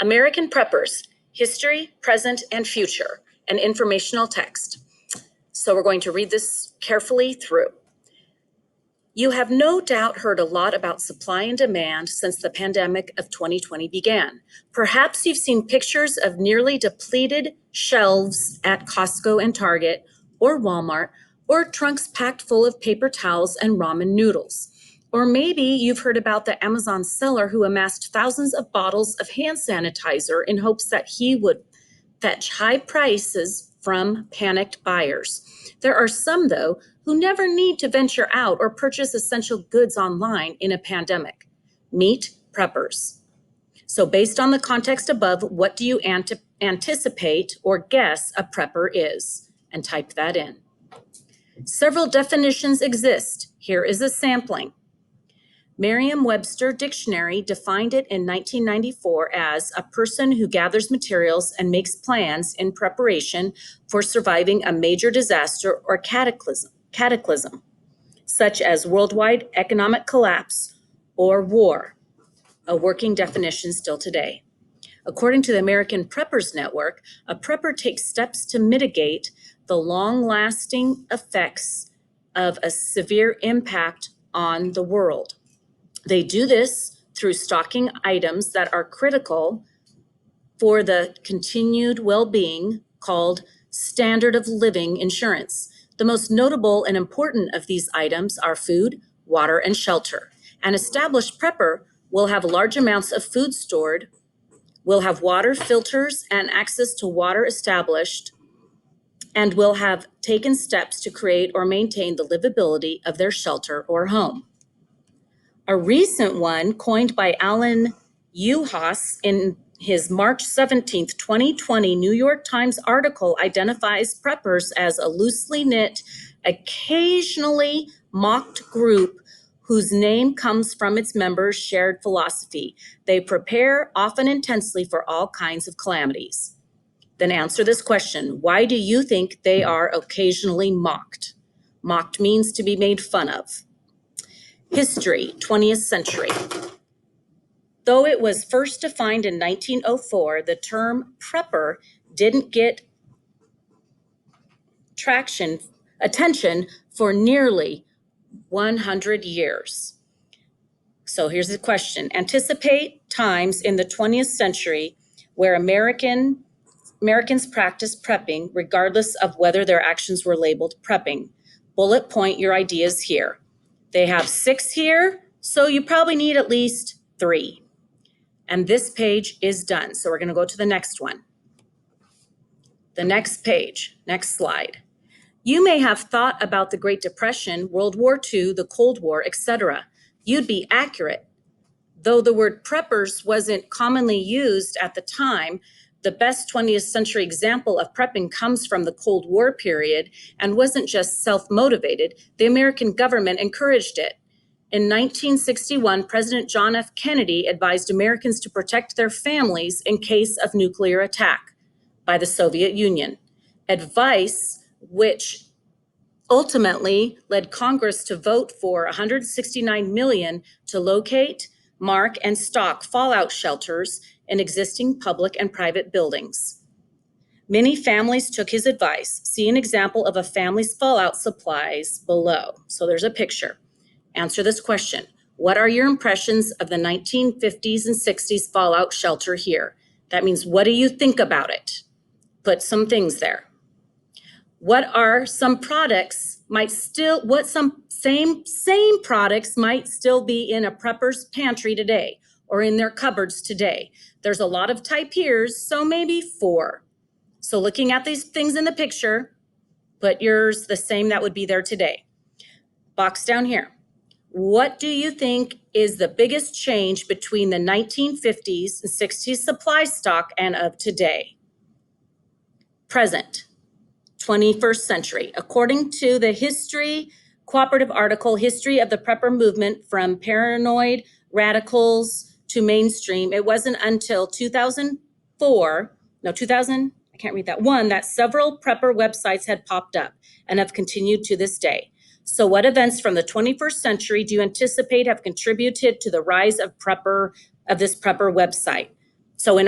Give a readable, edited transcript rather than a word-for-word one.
American Preppers, History, Present, and Future, an informational text. So we're going to read this carefully through. You have no doubt heard a lot about supply and demand since the pandemic of 2020 began. Perhaps you've seen pictures of nearly depleted shelves at Costco and Target or Walmart, or trunks packed full of paper towels and ramen noodles. Or maybe you've heard about the Amazon seller who amassed thousands of bottles of hand sanitizer in hopes that he would fetch high prices from panicked buyers. There are some, though, who never need to venture out or purchase essential goods online in a pandemic. Meet preppers. So based on the context above, what do you anticipate or guess a prepper is? And type that in. Several definitions exist. Here is a sampling. Merriam-Webster Dictionary defined it in 1994 as a person who gathers materials and makes plans in preparation for surviving a major disaster or cataclysm, such as worldwide economic collapse or war, a working definition still today. According to the American Preppers Network, a prepper takes steps to mitigate the long-lasting effects of a severe impact on the world. They do this through stocking items that are critical for the continued well-being, called standard of living insurance. The most notable and important of these items are food, water, and shelter. An established prepper will have large amounts of food stored, will have water filters and access to water established, and will have taken steps to create or maintain the livability of their shelter or home. A recent one, coined by Alan Uhas in his March 17, 2020 New York Times article, identifies preppers as a loosely knit, occasionally mocked group whose name comes from its members' shared philosophy. They prepare, often intensely, for all kinds of calamities. Then answer this question: why do you think they are occasionally mocked? Mocked means to be made fun of. History, 20th century. Though it was first defined in 1904, the term prepper didn't get attention for nearly 100 years. So here's the question. Anticipate times in the 20th century where Americans practiced prepping regardless of whether their actions were labeled prepping. Bullet point your ideas here. They have 6 here, so you probably need at least 3. And this page is done. So we're going to go to the next one. The next page, next slide. You may have thought about the Great Depression, World War II, the Cold War, etc. You'd be accurate. Though the word preppers wasn't commonly used at the time, the best 20th century example of prepping comes from the Cold War period and wasn't just self-motivated. The American government encouraged it. In 1961, President John F. Kennedy advised Americans to protect their families in case of nuclear attack by the Soviet Union. Advice which ultimately led Congress to vote for $169 million to locate, mark, and stock fallout shelters in existing public and private buildings. Many families took his advice. See an example of a family's fallout supplies below. So there's a picture. Answer this question. What are your impressions of the 1950s and 60s fallout shelter here? That means, what do you think about it? Put some things there. What are some products same products might still be in a prepper's pantry today or in their cupboards today? There's a lot of type here's, so maybe 4. So looking at these things in the picture, put yours the same that would be there today. Box down here. What do you think is the biggest change between the 1950s and 60s supply stock and of today? Present, 21st century. According to the History Cooperative article, History of the Prepper Movement from Paranoid Radicals to Mainstream, it wasn't until 2001 that several prepper websites had popped up and have continued to this day. So what events from the 21st century do you anticipate have contributed to the rise of this prepper website? So in